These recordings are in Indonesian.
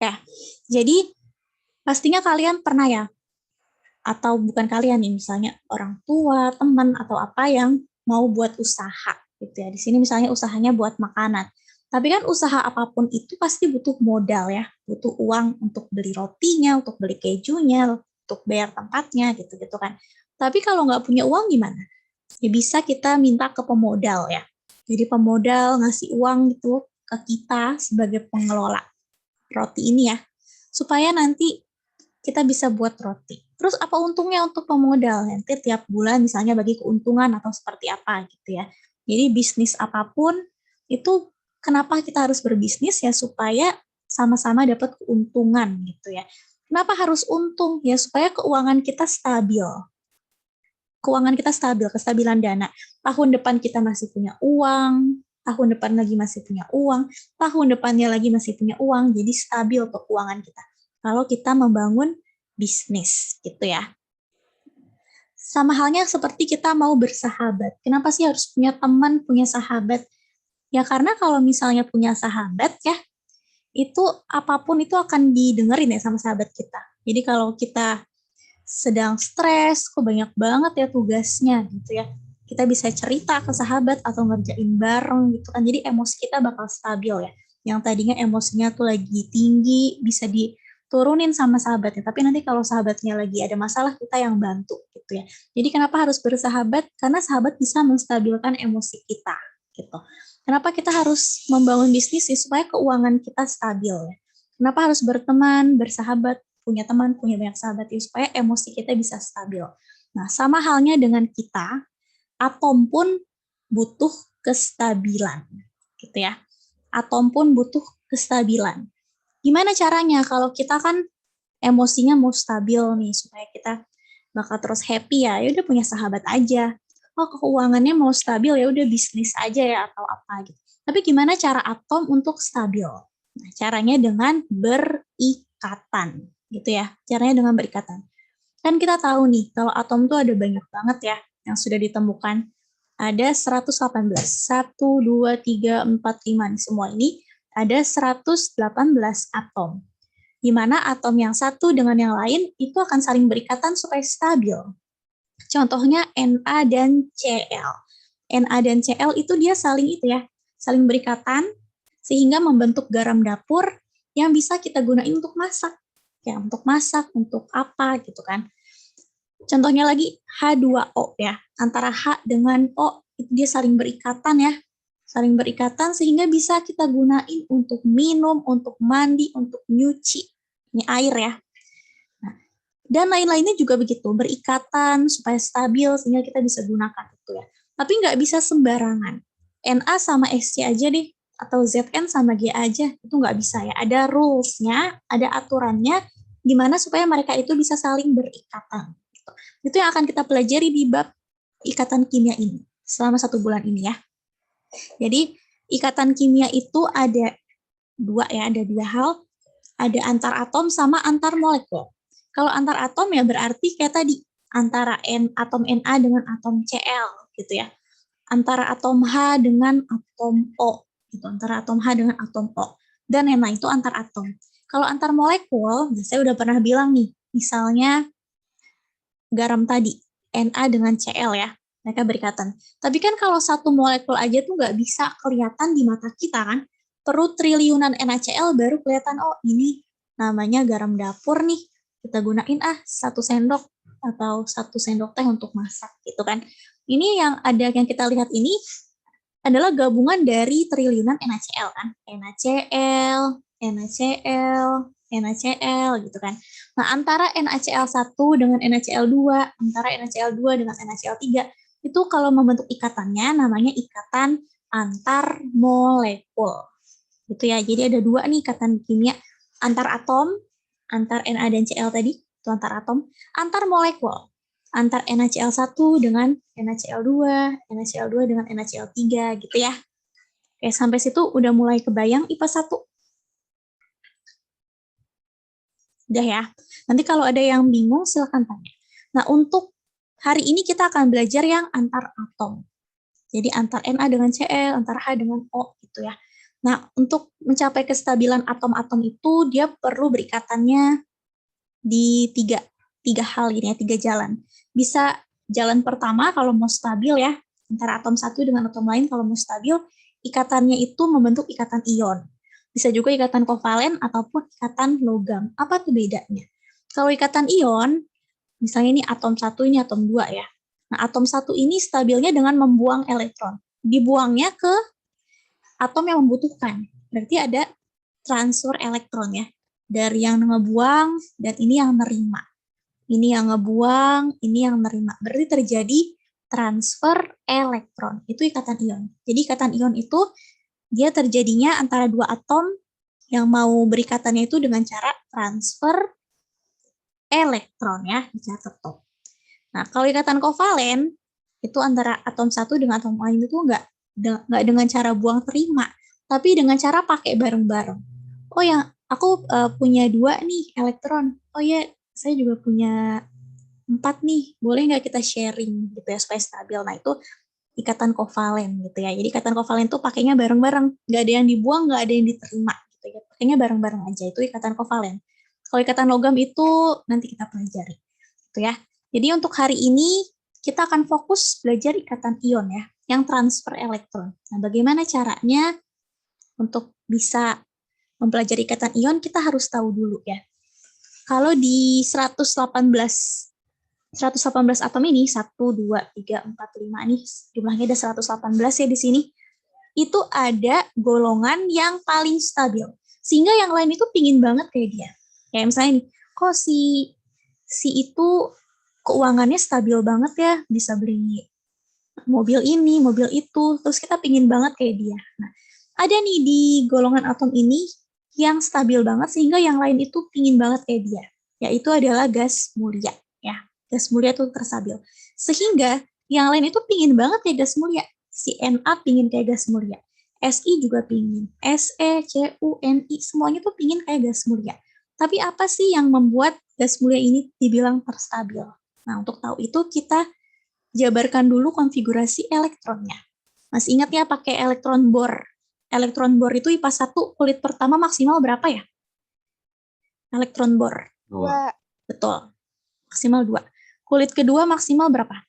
Oke, jadi pastinya kalian pernah ya, atau bukan kalian nih, misalnya orang tua, teman, atau apa yang mau buat usaha gitu ya. Di sini misalnya usahanya buat makanan. Tapi kan usaha apapun itu pasti butuh modal ya, butuh uang untuk beli rotinya, untuk beli kejunya, untuk bayar tempatnya gitu-gitu kan. Tapi kalau nggak punya uang gimana? Ya bisa kita minta ke pemodal ya. Jadi pemodal ngasih uang gitu ke kita sebagai pengelola roti ini ya, supaya nanti kita bisa buat roti. Terus apa untungnya untuk pemodal? Nanti tiap bulan misalnya bagi keuntungan atau seperti apa gitu ya. Jadi bisnis apapun itu kenapa kita harus berbisnis ya supaya sama-sama dapat keuntungan gitu ya. Kenapa harus untung? Ya supaya keuangan kita stabil. Keuangan kita stabil, kestabilan dana. Tahun depan kita masih punya uang, tahun depan lagi masih punya uang, tahun depannya lagi masih punya uang, jadi stabil untuk keuangan kita. Kalau kita membangun bisnis gitu ya. Sama halnya seperti kita mau bersahabat. Kenapa sih harus punya teman, punya sahabat? Ya karena kalau misalnya punya sahabat ya, itu apapun itu akan didengerin ya sama sahabat kita. Jadi kalau kita sedang stres, kok banyak banget ya tugasnya gitu ya. Kita bisa cerita ke sahabat atau ngerjain bareng gitu kan. Jadi emosi kita bakal stabil ya. Yang tadinya emosinya tuh lagi tinggi, bisa diturunin sama sahabatnya. Tapi nanti kalau sahabatnya lagi ada masalah, kita yang bantu gitu ya. Jadi kenapa harus bersahabat? Karena sahabat bisa menstabilkan emosi kita gitu. Kenapa kita harus membangun bisnis sih? Supaya keuangan kita stabil ya. Kenapa harus berteman, bersahabat, punya teman, punya banyak sahabat ya, supaya emosi kita bisa stabil. Nah, sama halnya dengan kita, atom pun butuh kestabilan, gitu ya. Atom pun butuh kestabilan. Gimana caranya kalau kita kan emosinya mau stabil nih, supaya kita bakal terus happy ya, ya udah punya sahabat aja. Oh, keuangannya mau stabil ya udah bisnis aja ya atau apa gitu. Tapi gimana cara atom untuk stabil? Nah, caranya dengan berikatan, gitu ya. Caranya dengan berikatan. Kan kita tahu nih, kalau atom tuh ada banyak banget ya yang sudah ditemukan. Ada 118. 1, 2, 3, 4, 5. Semua ini ada 118 atom. Di mana atom yang satu dengan yang lain itu akan saling berikatan supaya stabil. Contohnya Na dan Cl. Na dan Cl itu dia saling itu ya, saling berikatan sehingga membentuk garam dapur yang bisa kita gunain untuk masak. Ya, untuk masak, untuk apa gitu kan. Contohnya lagi H2O ya, antara H dengan O itu dia saling berikatan ya. Saling berikatan sehingga bisa kita gunain untuk minum, untuk mandi, untuk nyuci. Ini air ya. Nah, dan lain-lainnya juga begitu, berikatan supaya stabil sehingga kita bisa gunakan itu ya. Tapi nggak bisa sembarangan. Na sama Sc aja deh, atau Zn sama G aja, itu nggak bisa ya. Ada rules-nya, ada aturannya, gimana supaya mereka itu bisa saling berikatan. Itu yang akan kita pelajari di bab ikatan kimia ini, selama 1 bulan ini ya. Jadi, ikatan kimia itu ada dua ya, ada 2 hal, ada antar atom sama antar molekul. Kalau antar atom ya berarti kayak tadi, antara atom Na dengan atom Cl gitu ya. Antara atom H dengan atom O gitu, antara atom H dengan atom O. Dan yang lain itu antar atom. Kalau antar molekul, saya udah pernah bilang nih, misalnya garam tadi, Na dengan Cl ya, mereka berikatan. Tapi kan kalau satu molekul aja tuh nggak bisa kelihatan di mata kita kan, perlu triliunan NaCl baru kelihatan, oh ini namanya garam dapur nih, kita gunain 1 sendok atau 1 sendok teh untuk masak gitu kan. Ini yang ada yang kita lihat ini adalah gabungan dari triliunan NaCl kan, NaCl, NaCl, NaCl gitu kan. Nah, antara NaCl1 dengan NaCl2, antara NaCl2 dengan NaCl3, itu kalau membentuk ikatannya namanya ikatan antar molekul. Gitu ya. Jadi ada 2 nih ikatan kimia antar atom, antar Na dan Cl tadi, itu antar atom, antar molekul, antar NaCl1 dengan NaCl2, NaCl2 dengan NaCl3 gitu ya. Oke, sampai situ udah mulai kebayang IPA 1? Udah ya. Nanti kalau ada yang bingung silakan tanya. Nah, untuk hari ini kita akan belajar yang antar atom. Jadi antar Na dengan Cl, antar H dengan O gitu ya. Nah, untuk mencapai kestabilan atom-atom itu, dia perlu berikatannya di tiga hal ini ya, 3 jalan. Bisa jalan pertama kalau mau stabil ya, antara atom satu dengan atom lain kalau mau stabil, ikatannya itu membentuk ikatan ion. Bisa juga ikatan kovalen ataupun ikatan logam. Apa tuh bedanya? Kalau ikatan ion, misalnya ini atom satu, ini atom 2 ya. Nah, atom satu ini stabilnya dengan membuang elektron. Dibuangnya ke atom yang membutuhkan. Berarti ada transfer elektron ya. Dari yang ngebuang dan ini yang nerima. Ini yang ngebuang, ini yang nerima. Berarti terjadi transfer elektron. Itu ikatan ion. Jadi ikatan ion itu dia terjadinya antara dua atom yang mau berikatannya itu dengan cara transfer elektron ya, dicatat tuh. Nah, kalau ikatan kovalen itu antara atom satu dengan atom lain itu nggak dengan cara buang terima, tapi dengan cara pakai bareng-bareng. Oh ya, aku punya 2 nih elektron. Oh ya, saya juga punya 4 nih. Boleh nggak kita sharing gitu ya supaya stabil. Nah, itu ikatan kovalen gitu ya. Jadi ikatan kovalen itu pakainya bareng-bareng. Nggak ada yang dibuang, nggak ada yang diterima gitu ya. Pakainya bareng-bareng aja. Itu ikatan kovalen. Kalau ikatan logam itu nanti kita pelajari. Gitu ya. Jadi untuk hari ini kita akan fokus belajar ikatan ion ya, yang transfer elektron. Nah, bagaimana caranya untuk bisa mempelajari ikatan ion, kita harus tahu dulu ya. Kalau di 118 atom ini, 1, 2, 3, 4, 5 nih, jumlahnya ada 118 ya di sini, itu ada golongan yang paling stabil. Sehingga yang lain itu pingin banget kayak dia. Kayak misalnya nih, kok si itu keuangannya stabil banget ya, bisa beli mobil ini, mobil itu, terus kita pingin banget kayak dia. Nah, ada nih di golongan atom ini yang stabil banget sehingga yang lain itu pingin banget kayak dia, yaitu adalah gas mulia ya. Gas mulia itu terstabil. Sehingga yang lain itu pingin banget kayak gas mulia. Si Na pingin kayak gas mulia. Si juga pingin. Se, Cu, Ni semuanya tuh pingin kayak gas mulia. Tapi apa sih yang membuat gas mulia ini dibilang terstabil? Nah, untuk tahu itu kita jabarkan dulu konfigurasi elektronnya. Masih ingat ya pakai elektron bor. Elektron bor itu IPA 1 kulit pertama maksimal berapa ya? Elektron bor. 2. Betul. Maksimal 2. Kulit kedua maksimal berapa?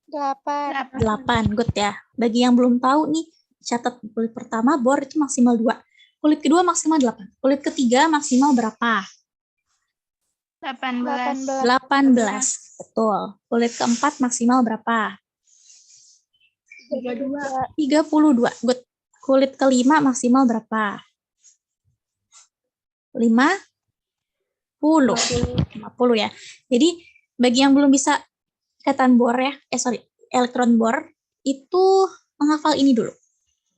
8. 8. Good ya. Bagi yang belum tahu nih, catat kulit pertama bor itu maksimal 2. Kulit kedua maksimal 8. Kulit ketiga maksimal berapa? 18. 18. Betul. Kulit keempat maksimal berapa? 32. Good. Kulit kelima maksimal berapa? 50 ya. Jadi bagi yang belum bisa ikatan bor ya, elektron bor, itu menghafal ini dulu.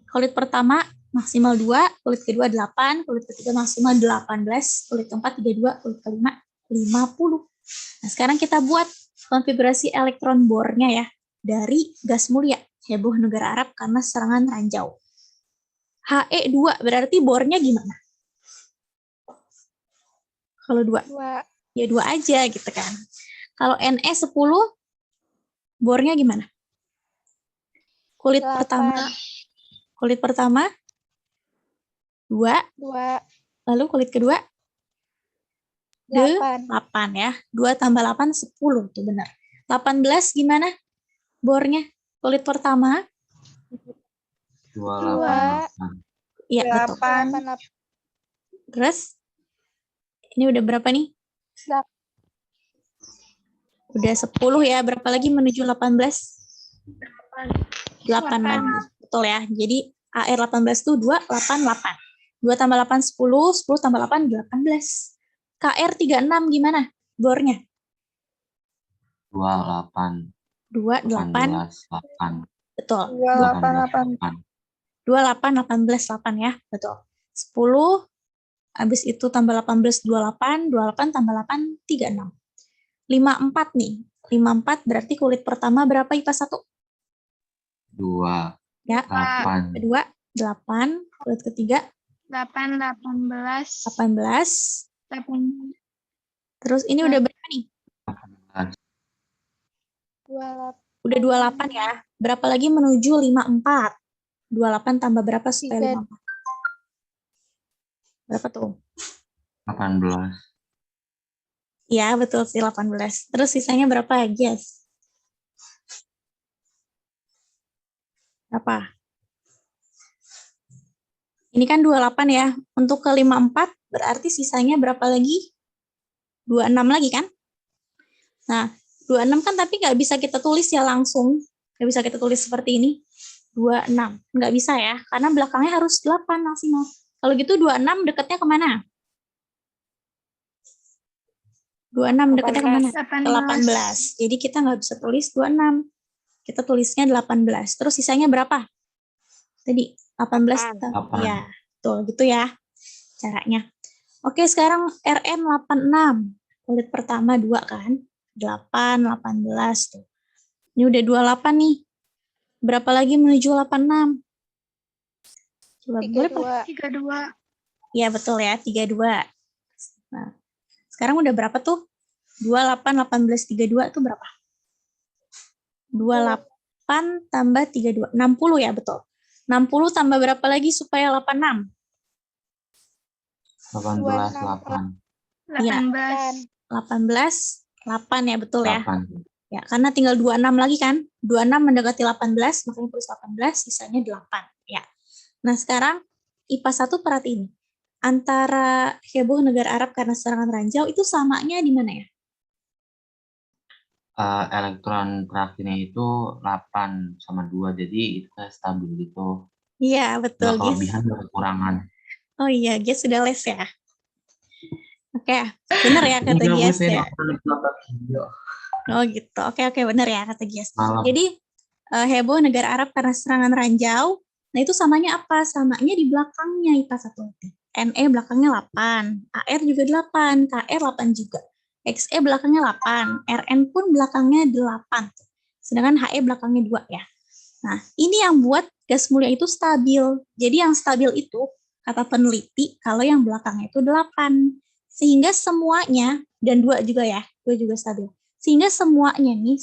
Kulit pertama maksimal 2, kulit kedua 8, kulit ketiga maksimal 18, kulit keempat 32, kulit kelima 50. Nah, sekarang kita buat konfigurasi elektron bornya ya, dari gas mulia, heboh negara Arab karena serangan ranjau. He2 berarti bornya gimana? Kalau 2? Ya 2 aja gitu kan. Kalau Ne10, bornya gimana? Kulit 8. pertama 2, lalu kulit kedua 8 ya. 2 tambah 8, 10 tuh benar. 18 gimana bornya? Kulit pertama 2. Iya, betul. 8. Terus ini udah berapa nih? Udah 10 ya. Berapa lagi menuju 18? 8 lagi. Betul ya. Jadi AR18 itu 2, 8, 8. 2 tambah 8, 10. 10 tambah 8, 18. KR36 gimana bornya? 28. 8. Betul. 28. 28, 18, 8 ya. Betul. 10, habis itu tambah 18, 28. 28 tambah 8, 36. 54 nih. 54 berarti kulit pertama berapa IPA 1? 2. Ya. 8. Kedua 8, kulit ketiga 8, 18. 18. 8. Terus ini udah berapa nih? 28. Udah 28 ya. Berapa lagi menuju 54? 28 tambah berapa supaya 3. 54? Berapa tuh? 18. Ya, betul sih 18. Terus sisanya berapa, Gias? Berapa? Ini kan 28 ya. Untuk ke 54 berarti sisanya berapa lagi? 26 lagi kan? Nah, 26 kan tapi nggak bisa kita tulis ya langsung. Nggak bisa kita tulis seperti ini. 26. Nggak bisa ya, karena belakangnya harus 8 maksimal. Kalau gitu 26 dekatnya kemana? 26 dekatnya kemana? Ke 18. Jadi kita nggak bisa tulis 26. Kita tulisnya 18. Terus sisanya berapa? Tadi 18. Ya, betul gitu ya caranya. Oke, sekarang RN 86. Kulit pertama 2 kan? 8, 18 tuh. Ini udah 28 nih. Berapa lagi menuju 86? Coba boleh Pak? 32. Ya, betul ya, 32. Nah, sekarang udah berapa tuh? 28, 18, 32 itu berapa? 28 tambah 32. 60 ya, betul. 60 tambah berapa lagi supaya 86? 18, 8. 18. 18, 8 ya, betul ya. 8. Ya, karena tinggal 26 lagi kan. 26 mendekati 18, makanya tulis 18, sisanya 8. Ya. Nah, sekarang IPA 1 perhatiin. Antara heboh negara Arab karena serangan ranjau itu samanya di mana ya? Elektron terakhirnya itu 8 sama 2, jadi itu stabil gitu. Iya, betul, Nggak Gis. kelebihan, nggak kekurangan. Oh iya, Gis sudah les ya. Oke, benar ya kata Udah, Bu, Gias saya ya. nonton video. Oh gitu, oke, benar ya kata Gias. Malam. Jadi heboh negara Arab karena serangan ranjau. Nah itu samanya apa? Samanya di belakangnya IPA 1. NE belakangnya 8, AR juga 8, KR 8 juga. XE belakangnya 8, RN pun belakangnya 8. Sedangkan HE belakangnya 2 ya. Nah, ini yang buat gas mulia itu stabil. Jadi yang stabil itu, kata peneliti, kalau yang belakangnya itu 8. Sehingga semuanya, dan 2 juga ya, 2 juga stabil. Sehingga semuanya nih,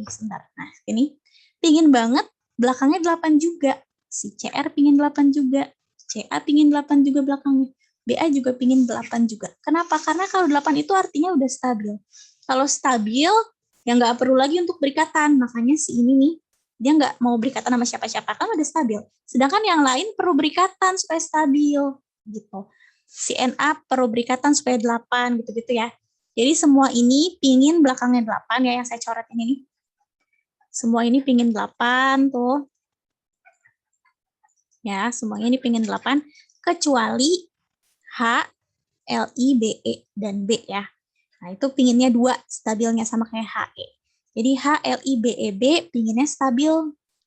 sebentar. Nah, ini, pingin banget belakangnya 8 juga. Si CR pingin 8 juga. CA pingin 8 juga belakangnya. BA juga pingin 8 juga. Kenapa? Karena kalau 8 itu artinya udah stabil. Kalau stabil, ya nggak perlu lagi untuk berikatan. Makanya si ini nih, dia nggak mau berikatan sama siapa-siapa, kan udah stabil. Sedangkan yang lain perlu berikatan supaya stabil. Gitu. Si NA perlu berikatan supaya 8, gitu-gitu ya. Jadi semua ini pingin belakangnya 8 ya, yang saya coret ini nih. Semua ini pingin 8 tuh. Ya, semuanya ini pingin 8 kecuali H, LI, BE dan B ya. Nah, itu pinginnya 2 stabilnya sama kayak HE. Jadi H, LI, BE, B pinginnya stabil.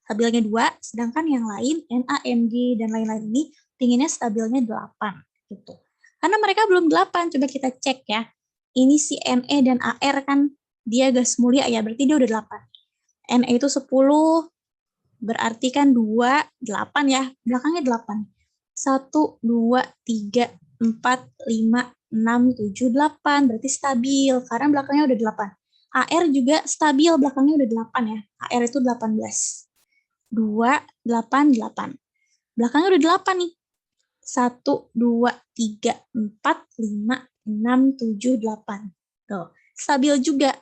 Stabilnya 2, sedangkan yang lain NA, MG dan lain-lain ini pinginnya stabilnya 8 gitu. Karena mereka belum 8, coba kita cek ya. Ini si NE dan AR kan dia gas mulia ya, berarti dia udah 8. NE itu 10, berarti kan 2, 8 ya, belakangnya 8. 1, 2, 3, 4, 5, 6, 7, 8, berarti stabil, karena belakangnya udah 8. AR juga stabil, belakangnya udah 8 ya, AR itu 18. 2, 8, 8. Belakangnya udah 8 nih. 1, 2, 3, 4, 5, 6, 7, 8. Tuh, stabil juga.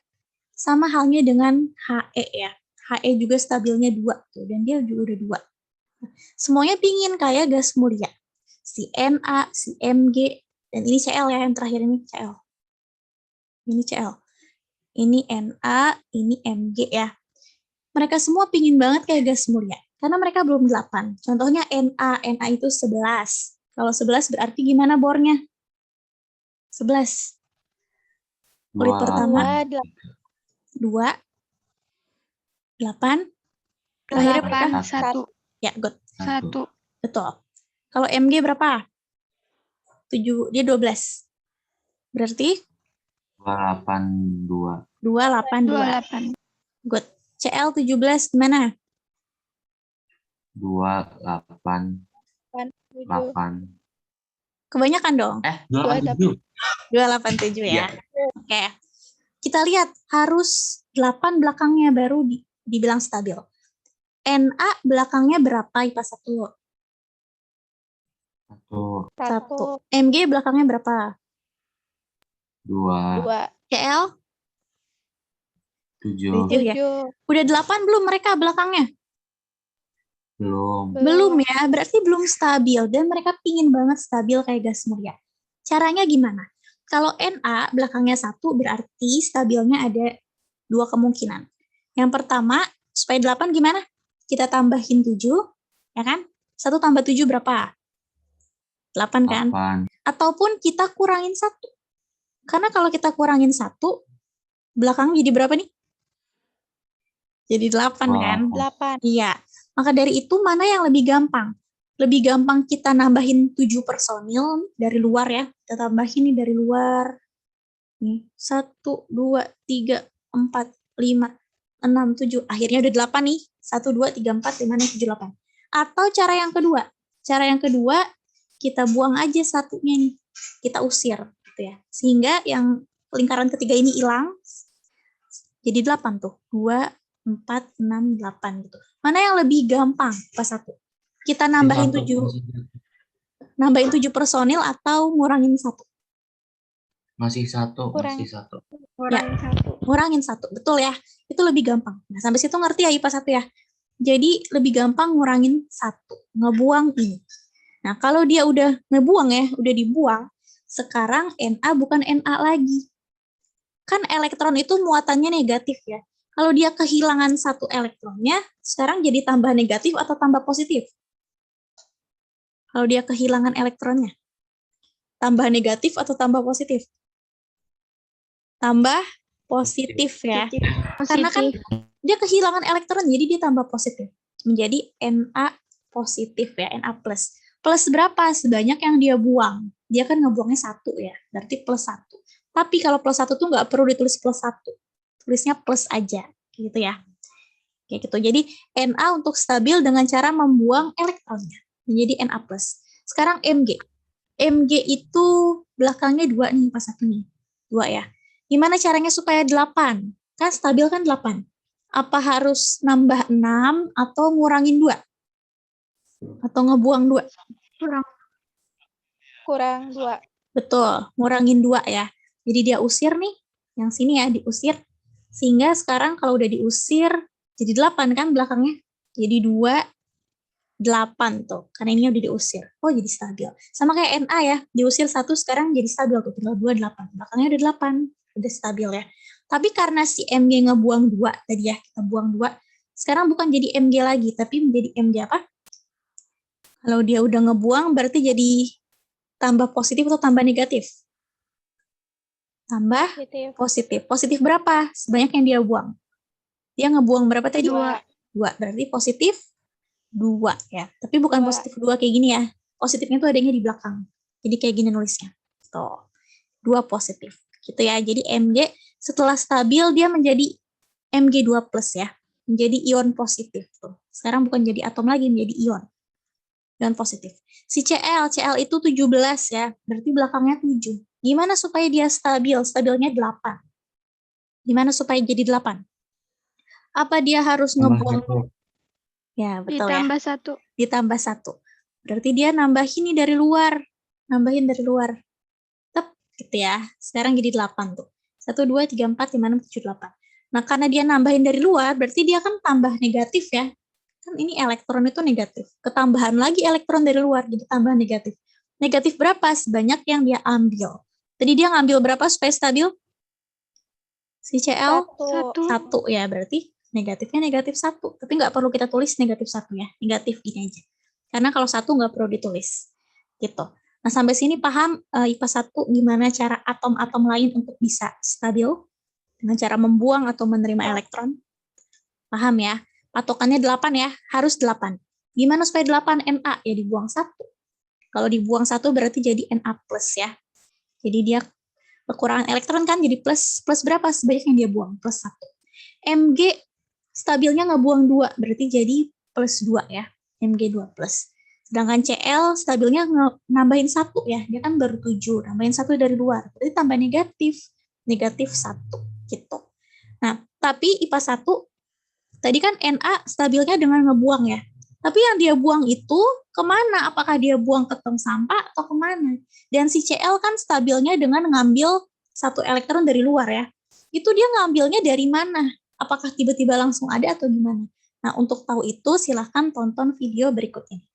Sama halnya dengan HE ya. HE juga stabilnya 2 tuh, dan dia juga udah 2. Semuanya pingin kayak gas mulia. Si Na, si Mg, dan ini Cl ya, yang terakhir ini Cl. Ini Cl. Ini Na, ini Mg ya. Mereka semua pingin banget kayak gas mulia, karena mereka belum 8. Contohnya Na itu 11. Kalau 11 berarti gimana bornya? 11. Kulit pertama 2, 8, terakhirnya berapa? 1. Ya, good. 1. Betul. Kalau Mg berapa? 7, dia 12. Berarti? 282. 282. Good. Cl 17 gimana? 288. Kebanyakan dong. 287. 287 ya. Iya. Oke. Kita lihat harus 8 belakangnya baru dibilang stabil. Na belakangnya berapa IPA 1? 1, 1. Mg belakangnya berapa? 2, 2, CL? 7, 7 ya. 7, Udah 8 belum mereka belakangnya? belum. Belum ya, berarti belum stabil dan mereka pingin banget stabil kayak gas mulia. Caranya gimana? Kalau Na belakangnya 1 berarti stabilnya ada 2 kemungkinan. Yang pertama, supaya 8 gimana? Kita tambahin 7, ya kan? 1 tambah 7 berapa? 8 kan? 8, Ataupun kita kurangin 1. Karena kalau kita kurangin 1, belakang jadi berapa nih? Jadi 8 kan? 8. Iya. Maka dari itu mana yang lebih gampang? Lebih gampang kita nambahin 7 personil dari luar ya. Kita tambahin nih dari luar. Nih, 1, 2, 3, 4, 5, 6, 7. Akhirnya udah 8 nih. 1, 2, 3, 4, 5, 6, 7, 8. Atau cara yang kedua. Cara yang kedua, kita buang aja satunya nih. Kita usir. Gitu ya. Sehingga yang lingkaran ketiga ini hilang. Jadi 8 tuh. 2, 4, 6, 8 gitu. Mana yang lebih gampang pas 1? Kita nambahin 7 personil atau ngurangin 1? masih 1, Kurang. masih 1. Kurangin 1. Ngurangin 1, betul ya. Itu lebih gampang. Nah, sampai situ ngerti ya IPA 1 ya? Jadi lebih gampang ngurangin 1, ngebuang ini. Nah, kalau dia udah ngebuang ya, udah dibuang, sekarang Na bukan Na lagi. Kan elektron itu muatannya negatif ya. Kalau dia kehilangan 1 elektronnya, sekarang jadi tambah negatif atau tambah positif? Kalau dia kehilangan elektronnya, tambah negatif atau tambah positif? Tambah positif ya. Karena kan dia kehilangan elektron, jadi dia tambah positif. Menjadi Na positif ya, Na plus. Plus berapa? Sebanyak yang dia buang. Dia kan ngebuangnya 1 ya, berarti plus 1. Tapi kalau plus 1 tuh nggak perlu ditulis plus 1. Tulisnya plus aja, gitu ya. Kayak gitu. Jadi Na untuk stabil dengan cara membuang elektronnya. Menjadi Na plus. Sekarang Mg. Mg itu belakangnya 2 nih, pas 1 nih. 2 ya. Gimana caranya supaya 8? Kan stabil kan 8. Apa harus nambah 6 atau ngurangin 2? Atau ngebuang 2? Kurang 2. Betul, ngurangin 2 ya. Jadi dia usir nih, yang sini ya diusir. Sehingga sekarang kalau udah diusir, jadi 8 kan belakangnya. Jadi 2, 8 tuh. Karena ini udah diusir. Oh, jadi stabil. Sama kayak Na ya, diusir 1 sekarang jadi stabil tuh. Tinggal 2, 8. Belakangnya udah 8. Udah stabil ya. Tapi karena si Mg ngebuang 2 tadi ya, kita buang 2. Sekarang bukan jadi Mg lagi, tapi menjadi Mg apa? Kalau dia udah ngebuang, berarti jadi tambah positif atau tambah negatif? Tambah Positif. positif. Positif berapa? Sebanyak yang dia buang. Dia ngebuang berapa tadi? 2. 2. Berarti positif 2 ya. Tapi bukan 2. positif 2 kayak gini ya. Positifnya tuh adanya di belakang. Jadi kayak gini nulisnya. Tuh. 2 positif. Gitu ya. Jadi Mg setelah stabil dia menjadi Mg2 plus ya. Menjadi ion positif tuh. Sekarang bukan jadi atom lagi, menjadi ion. Ion positif. Si Cl itu 17 ya. Berarti belakangnya 7. Gimana supaya dia stabil? Stabilnya 8. Gimana supaya jadi 8? Apa dia harus Tambah ngebuang? 1. Ya, betul ya. Ditambah 1. Ditambah 1. Berarti dia nambahin nih dari luar. Nambahin dari luar. Tep, gitu ya. Sekarang jadi 8 tuh. 1, 2, 3, 4, 5, 6, 7, 8. Nah, karena dia nambahin dari luar, berarti dia kan tambah negatif ya. Kan ini elektron itu negatif. Ketambahan lagi elektron dari luar, jadi tambah negatif. Negatif berapa? Sebanyak yang dia ambil. Tadi dia ngambil berapa supaya stabil? Si Cl 1 ya, berarti negatifnya negatif 1. Tapi nggak perlu kita tulis negatif 1 ya. Negatif gini aja. Karena kalau 1 nggak perlu ditulis. Gitu. Nah, sampai sini paham IPA 1 gimana cara atom-atom lain untuk bisa stabil? Dengan cara membuang atau menerima elektron? Paham ya? Patokannya 8 ya. Harus 8. Gimana supaya 8 Na? Ya dibuang 1. Kalau dibuang 1 berarti jadi Na plus ya. Jadi dia kekurangan elektron kan jadi plus berapa sebanyak yang dia buang? Plus 1. Mg stabilnya ngebuang 2, berarti jadi plus 2 ya. Mg2 plus. Sedangkan Cl stabilnya nambahin 1 ya. Dia kan baru 7, nambahin 1 dari luar. Berarti tambah negatif. Negatif 1 gitu. Nah, tapi IPA 1 Tadi kan Na stabilnya dengan ngebuang ya. Tapi yang dia buang itu kemana? Apakah dia buang ke tong sampah atau kemana? Dan si Cl kan stabilnya dengan ngambil 1 elektron dari luar ya. Itu dia ngambilnya dari mana? Apakah tiba-tiba langsung ada atau gimana? Nah, untuk tahu itu silahkan tonton video berikut ini.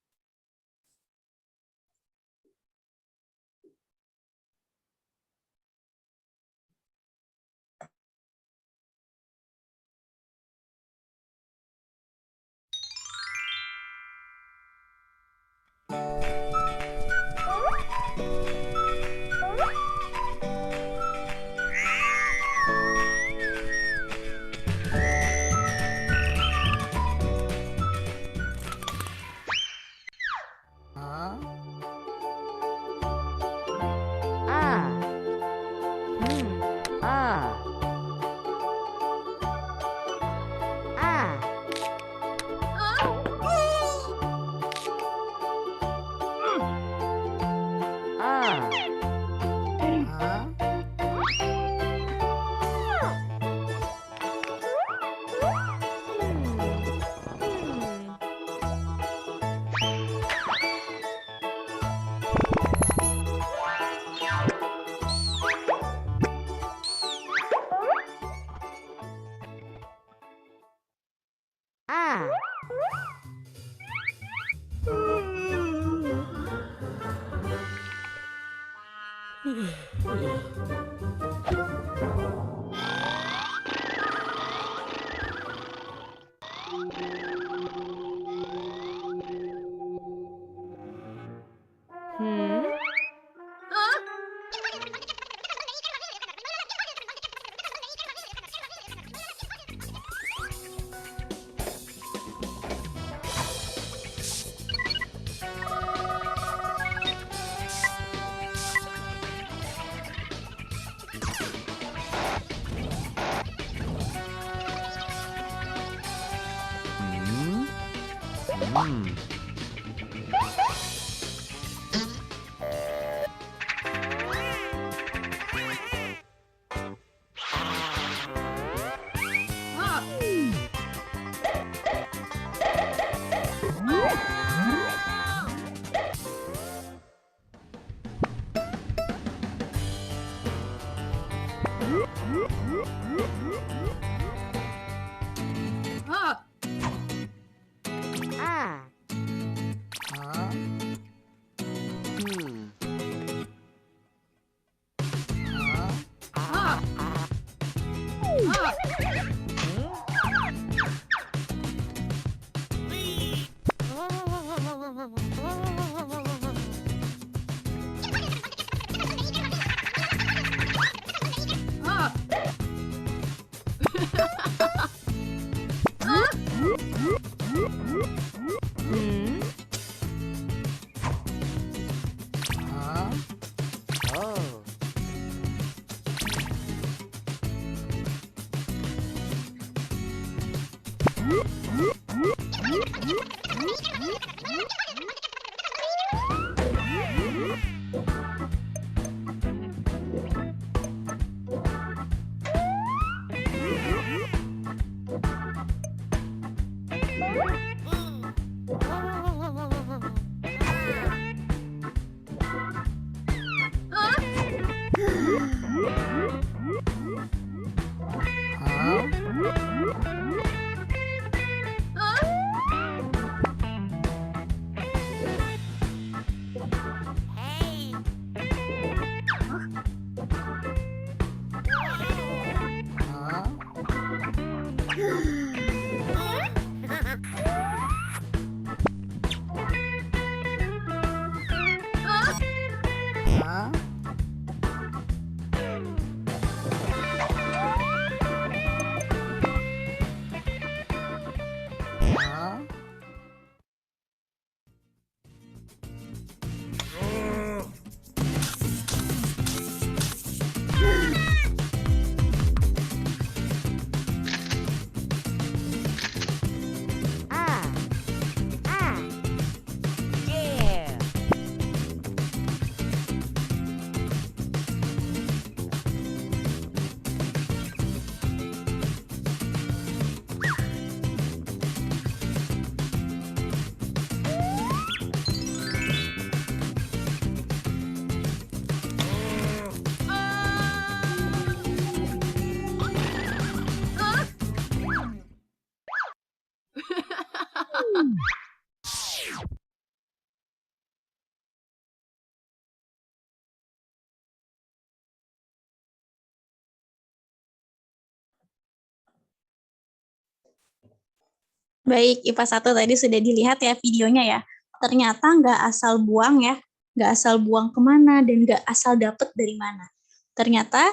Baik, IPA 1 tadi sudah dilihat ya videonya ya. Ternyata nggak asal buang ya, nggak asal buang kemana dan nggak asal dapet dari mana. Ternyata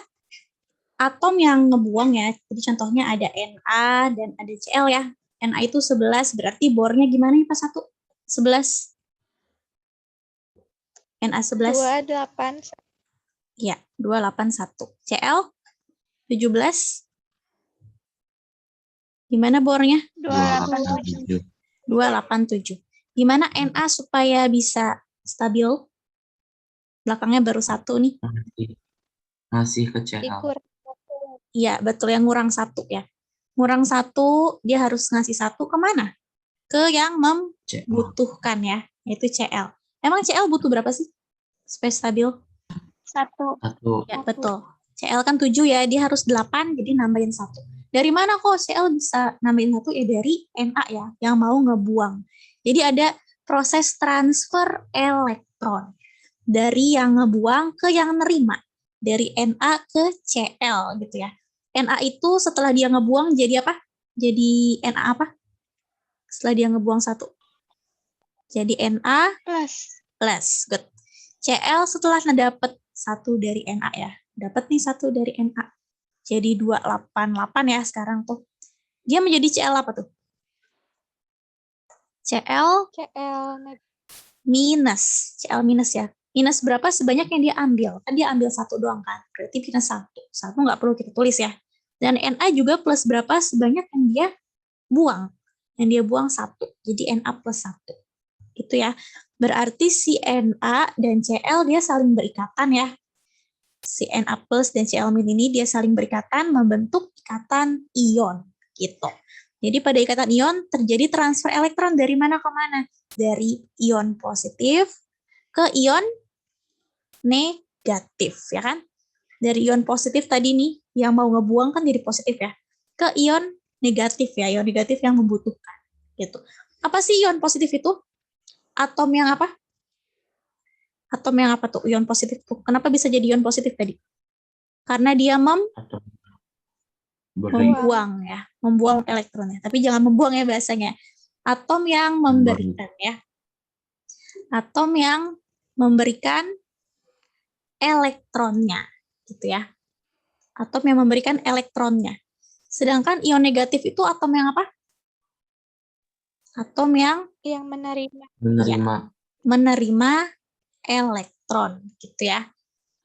atom yang ngebuang ya, jadi contohnya ada Na dan ada Cl ya. Na itu 11, berarti bornya gimana IPA 1? 11. Na 11. 28. Ya, 281. Cl 17. Gimana bornya? 287. 287. Gimana Na supaya bisa stabil? Belakangnya baru 1 nih. Masih ke CL. Dikur. Iya, betul, yang ngurang 1 ya. Ngurang 1, dia harus ngasih 1 kemana? Ke yang membutuhkan ya, yaitu Cl. Emang Cl butuh berapa sih supaya stabil? 1. 1. Ya, betul. Cl kan 7 ya, dia harus 8, jadi nambahin 1. Dari mana kok Cl bisa nambahin 1? Ya dari Na ya, yang mau ngebuang. Jadi ada proses transfer elektron. Dari yang ngebuang ke yang nerima. Dari Na ke Cl gitu ya. Na itu setelah dia ngebuang jadi apa? Jadi Na apa? Setelah dia ngebuang 1. Jadi Na plus. Good. Cl setelah ngedapet 1 dari Na ya. Dapat nih 1 dari Na. Jadi 288 ya sekarang tuh. Dia menjadi Cl apa tuh? Cl minus. Cl minus ya. Minus berapa sebanyak yang dia ambil? Kan dia ambil 1 doang kan. Berarti minus 1. 1 nggak perlu kita tulis ya. Dan Na juga plus berapa sebanyak yang dia buang. Yang dia buang 1. Jadi Na plus 1. Itu ya. Berarti si Na dan Cl dia saling berikatan ya. Si Na plus dan Cl min ini dia saling berikatan membentuk ikatan ion. Gitu. Jadi pada ikatan ion terjadi transfer elektron dari mana ke mana? Dari ion positif ke ion negatif, ya kan? Dari ion positif tadi nih, yang mau ngebuang kan jadi positif ya, ke ion negatif ya, ion negatif yang membutuhkan. Gitu. Apa sih ion positif itu? Atom yang apa? Atom yang apa tuh? Ion positif tuh. Kenapa bisa jadi ion positif tadi? Karena dia membuang ya, membuang elektronnya. Tapi jangan membuang ya bahasanya. Atom yang memberikan ya. Atom yang memberikan elektronnya, gitu ya. Atom yang memberikan elektronnya. Sedangkan ion negatif itu atom yang apa? Atom yang menerima. Ya, menerima elektron, gitu ya.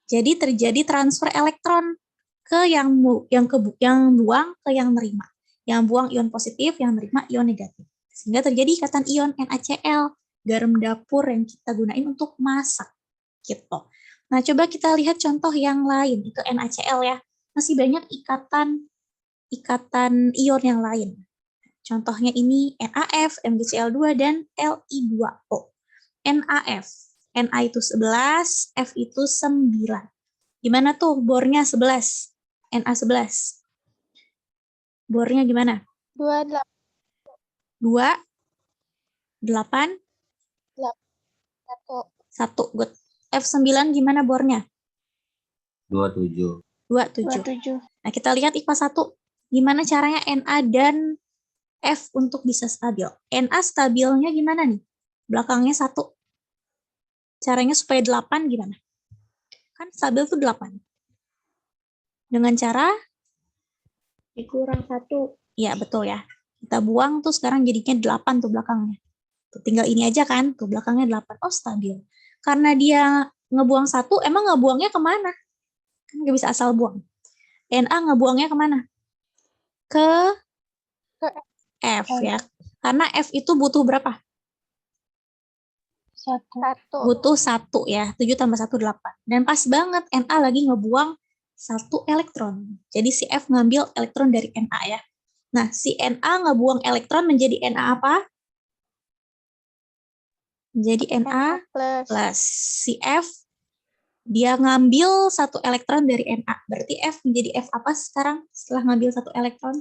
Jadi terjadi transfer elektron ke yang buang ke yang nerima. Yang buang ion positif, yang nerima ion negatif. Sehingga terjadi ikatan ion NaCl, garam dapur yang kita gunain untuk masak, gitu. Nah, coba kita lihat contoh yang lain, itu NaCl ya. Masih banyak ikatan ion yang lain. Contohnya ini NaF, MgCl2, dan Li2O. NaF, Na itu 11, F itu 9. Gimana tuh bornya 11? Na 11. Bornya gimana? 28. 8. 1. Good. F9 gimana bornya? 27. 27. Nah, kita lihat IPA 1. Gimana caranya Na dan F untuk bisa stabil? Na stabilnya gimana nih? Belakangnya 1. Caranya supaya 8 gimana? Kan stabil tuh 8. Dengan cara Dikurang 1. ya betul ya. Kita buang tuh sekarang jadinya 8 tuh belakangnya. Tuh, tinggal ini aja kan, tuh belakangnya 8. Oh, stabil. Karena dia ngebuang 1, emang ngebuangnya kemana? Kan nggak bisa asal buang. Na ngebuangnya kemana? Ke F ya. Karena F itu butuh berapa? 1. Butuh 1 ya. 7 tambah 1, 8. Dan pas banget Na lagi ngebuang 1 elektron. Jadi si F ngambil elektron dari Na ya. Nah, si Na ngebuang elektron menjadi Na apa? Menjadi Na plus. Si F dia ngambil 1 elektron dari Na. Berarti F menjadi F apa sekarang setelah ngambil 1 elektron?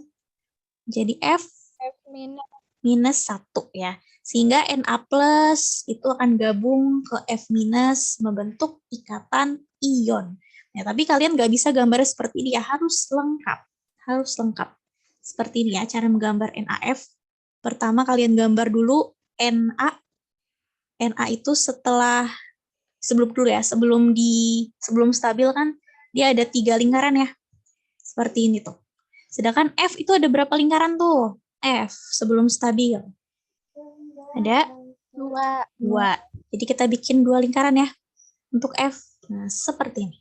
Jadi F minus 1 ya. Sehingga Na plus itu akan gabung ke F minus membentuk ikatan ion. Nah, tapi kalian nggak bisa gambar seperti ini ya, harus lengkap. Harus lengkap. Seperti ini ya cara menggambar NaF. Pertama kalian gambar dulu NA. NA itu sebelum stabil kan dia ada 3 lingkaran ya. Seperti ini tuh. Sedangkan F itu ada berapa lingkaran tuh? F sebelum stabil. Ada 2. Jadi kita bikin 2 lingkaran ya untuk F. Nah, seperti ini.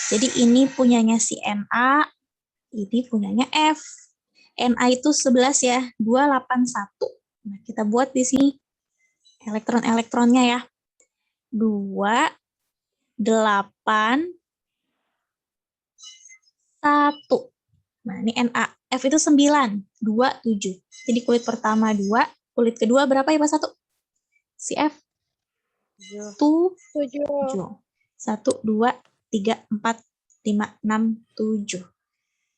Jadi ini punyanya si NA, ini punyanya F. NA itu 11 ya, 281. Nah, kita buat di sini elektron-elektronnya ya. 2, 8, 1. Nah, ini Na. F itu 9, 2, 7. Jadi kulit pertama 2, kulit kedua berapa ya, Pak? 1? Si F? 7. 1, 2, 3, 4, 5, 6, 7.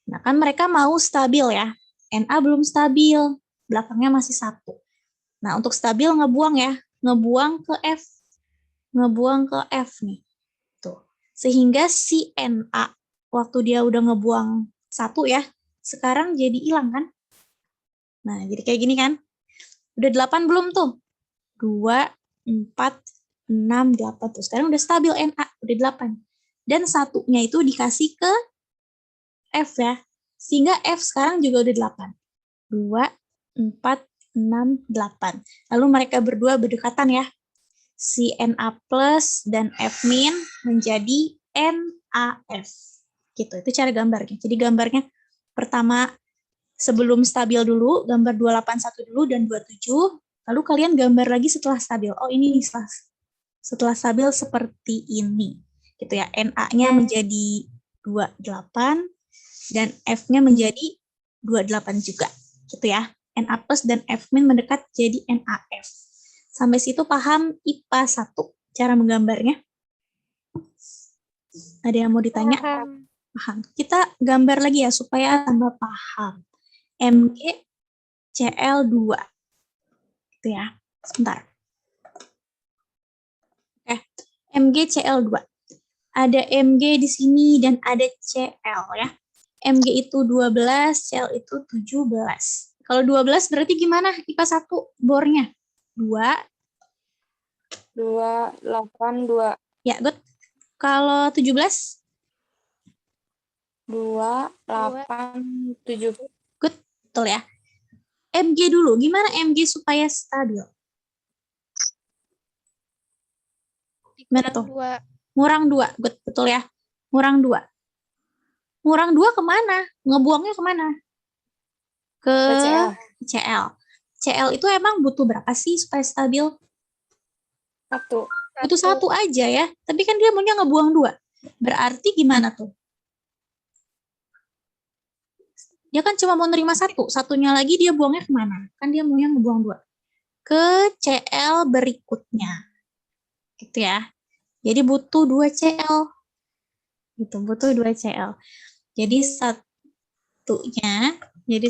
Nah, kan mereka mau stabil ya. Na belum stabil. Belakangnya masih 1. Nah, untuk stabil ngebuang ya. Ngebuang ke F. Ngebuang ke F nih. Tuh. Sehingga si Na waktu dia udah ngebuang 1 ya, sekarang jadi hilang kan? Nah, jadi kayak gini kan? Udah 8 belum tuh? 2, 4, 6, 8. Tuh, sekarang udah stabil Na, udah 8. Dan satunya itu dikasih ke F ya. Sehingga F sekarang juga udah 8. 2, 4, 6, 8. Lalu mereka berdua berdekatan ya. Si Na plus dan F min menjadi NaF. Gitu, itu cara gambarnya. Jadi gambarnya pertama sebelum stabil dulu, gambar 281 dulu dan 27, lalu kalian gambar lagi setelah stabil. Oh, ini nih setelah stabil seperti ini. Gitu ya. Na-nya menjadi 28 dan F-nya menjadi 28 juga. Gitu ya. Na plus dan F min mendekat jadi NaF. Sampai situ paham IPA 1 cara menggambarnya? Ada yang mau ditanya? Paham. Kita gambar lagi ya supaya tambah paham. MgCl2. Gitu ya. Sebentar. Oke. MgCl2. Ada Mg di sini dan ada Cl ya. Mg itu 12, Cl itu 17. Kalau 12 berarti gimana IPA 1 bornya? 2, 8, 2. ya, good. Kalau 17? 2, 8, 7. Good, betul ya. Mg dulu, gimana Mg supaya stabil? Gimana tuh? 2. Ngurang 2, good, betul ya. Ngurang 2. Ngurang 2 kemana? Ngebuangnya kemana? Ke Cl. Cl itu emang butuh berapa sih supaya stabil? 1. Butuh 1 aja ya. Tapi kan dia maunya ngebuang 2. Berarti gimana tuh? Dia kan cuma mau nerima 1. Satunya lagi dia buangnya kemana? Kan dia maunya ngebuang 2. Ke Cl berikutnya. Gitu ya. Jadi butuh 2 Cl. Gitu, butuh 2 Cl. Jadi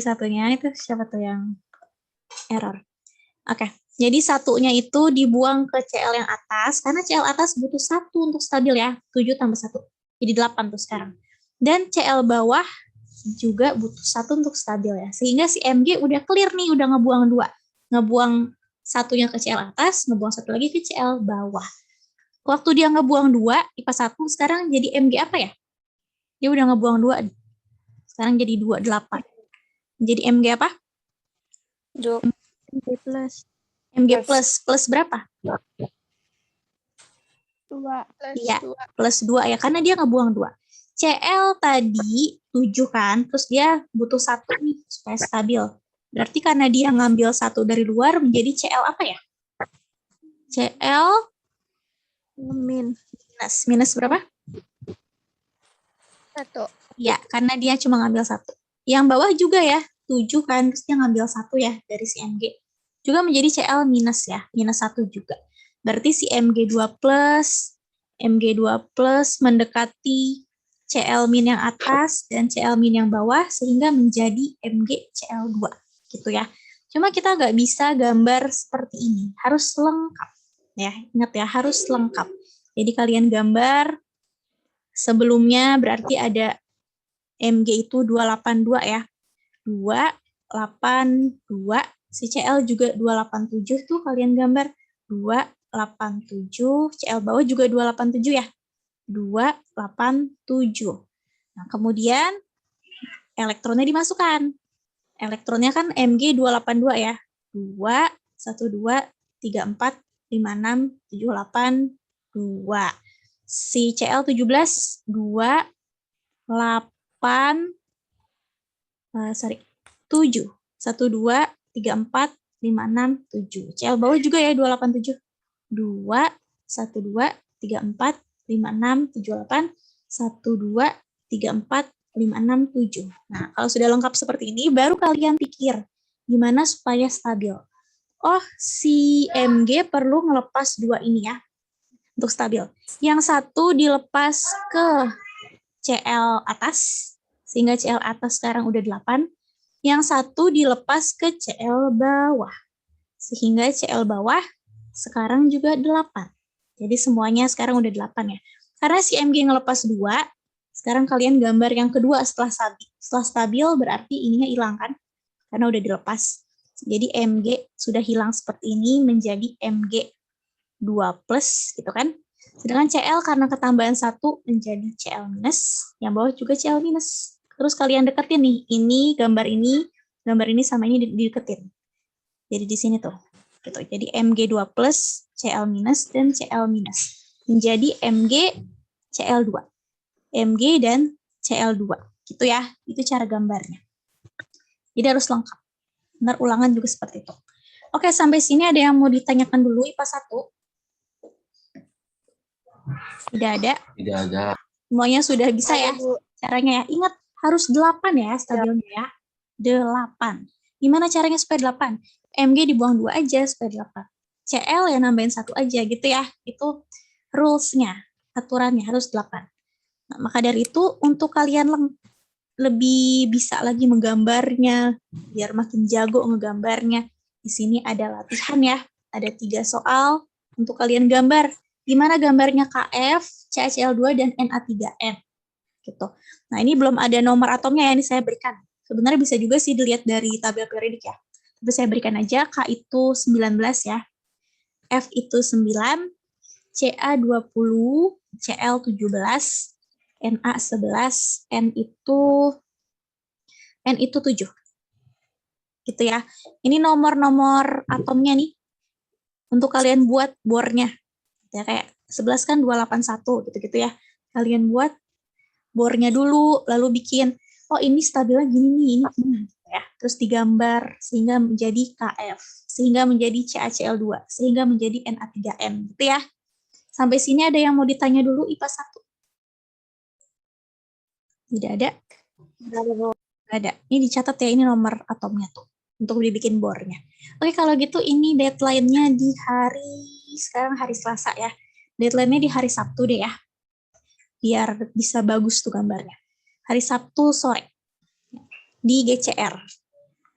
satunya itu siapa tuh yang error? Oke. Jadi satunya itu dibuang ke Cl yang atas, karena Cl atas butuh 1 untuk stabil ya. 7 tambah 1. Jadi 8 tuh sekarang. Dan Cl bawah juga butuh 1 untuk stabil ya. Sehingga si Mg udah clear nih, udah ngebuang 2. Ngebuang satunya ke Cl atas, ngebuang 1 lagi ke Cl bawah. Waktu dia ngebuang 2, IPA 1, sekarang jadi Mg apa ya? Dia udah ngebuang 2 nih. Sekarang jadi 28. Jadi Mg apa? Mg plus. Mg plus berapa? 2. Iya, plus 2 ya, karena dia ngebuang 2. Cl tadi 7 kan, terus dia butuh 1 nih supaya stabil. Berarti karena dia ngambil 1 dari luar, menjadi Cl apa ya? Cl minus berapa? 1. Ya, karena dia cuma ngambil 1. Yang bawah juga ya, 7 kan, terus dia ngambil 1 ya dari si Mg. Juga menjadi Cl minus ya, minus 1 juga. Berarti si Mg2 plus mendekati Cl min yang atas dan Cl min yang bawah, sehingga menjadi MgCl2. Gitu ya. Cuma kita nggak bisa gambar seperti ini. Harus lengkap. Ya, ingat ya, harus lengkap. Jadi kalian gambar sebelumnya berarti ada Mg itu 282 ya. 282 Si Cl juga 287 tuh kalian gambar 287, Cl bawah juga 287 ya. 287. Nah, kemudian elektronnya dimasukkan. Elektronnya kan Mg 282 ya. 2, 1, 2, 3, 4, 5, 6, 7, 8, 2. Si Cl 17, 2, 8, 7. 1, 2, 3, 4, 5, 6, 7. Cl bawah juga ya 287. 2, 1, 2, 3, 4, 5, 6, 7, 8. 1, 2, 3, 4, 5, 6, 7. Nah, kalau sudah lengkap seperti ini, baru kalian pikir gimana supaya stabil. Oh, si Mg perlu ngelepas 2 ini ya, untuk stabil. Yang satu dilepas ke Cl atas, sehingga Cl atas sekarang udah 8. Yang satu dilepas ke Cl bawah, sehingga Cl bawah sekarang juga 8. Jadi semuanya sekarang udah 8 ya. Karena si Mg ngelepas 2, sekarang kalian gambar yang kedua setelah stabil. Setelah stabil berarti ininya hilang kan? Karena udah dilepas. Jadi Mg sudah hilang seperti ini menjadi Mg 2+ gitu kan. Sedangkan Cl karena ketambahan 1 menjadi Cl minus, yang bawah juga Cl minus. Terus kalian deketin nih, ini gambar ini sama ini dideketin. Jadi di sini tuh. Gitu. Jadi Mg 2+, Cl minus dan Cl minus. Menjadi Mg Cl2. Mg dan Cl2. Gitu ya. Itu cara gambarnya. Jadi harus lengkap. Benar ulangan juga seperti itu. Oke, sampai sini ada yang mau ditanyakan dulu IPA 1? Tidak ada. Tidak ada. Semuanya sudah bisa ya caranya ya. Ingat harus 8 ya stabilnya ya. 8. Gimana caranya supaya 8? Mg dibuang 2 aja supaya 8. Cl ya nambahin 1 aja gitu ya. Itu rules-nya, aturannya harus 8. Nah, maka dari itu untuk kalian lebih bisa lagi menggambarnya, biar makin jago ngegambarnya. Di sini ada latihan ya. Ada 3 soal untuk kalian gambar. Gimana gambarnya Kf, CaCl2 dan Na3N. Gitu. Nah, ini belum ada nomor atomnya yang saya berikan. Sebenarnya bisa juga sih dilihat dari tabel periodik ya. Tapi saya berikan aja K itu 19 ya. F itu 9, Ca 20, Cl 17, Na 11, N itu 7. Gitu ya. Ini nomor-nomor atomnya nih. Untuk kalian buat bornya. Ya kayak 11 kan 281 gitu-gitu ya. Kalian buat bornya dulu, lalu bikin, oh ini stabilnya gini nih, ini gini. Ya. Terus digambar sehingga menjadi Kf, sehingga menjadi CaCl2, sehingga menjadi Na3N. Gitu ya. Sampai sini ada yang mau ditanya dulu IPA 1? Tidak ada? Tidak ada. Ini dicatat ya, ini nomor atomnya tuh. Untuk dibikin bornya. Oke, kalau gitu ini deadline-nya di sekarang hari Selasa ya. Deadline-nya di hari Sabtu deh ya. Biar bisa bagus tuh gambarnya. Hari Sabtu sore. Di GCR.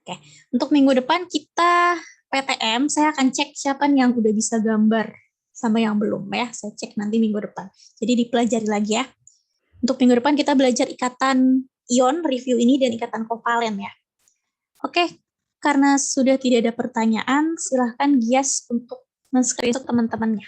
Oke. Untuk minggu depan kita PTM, saya akan cek siapa yang udah bisa gambar sama yang belum ya. Saya cek nanti minggu depan. Jadi dipelajari lagi ya. Untuk minggu depan kita belajar ikatan ion, review ini, dan ikatan kovalen ya. Oke, karena sudah tidak ada pertanyaan, silahkan Gias untuk men-screenshot teman-temannya.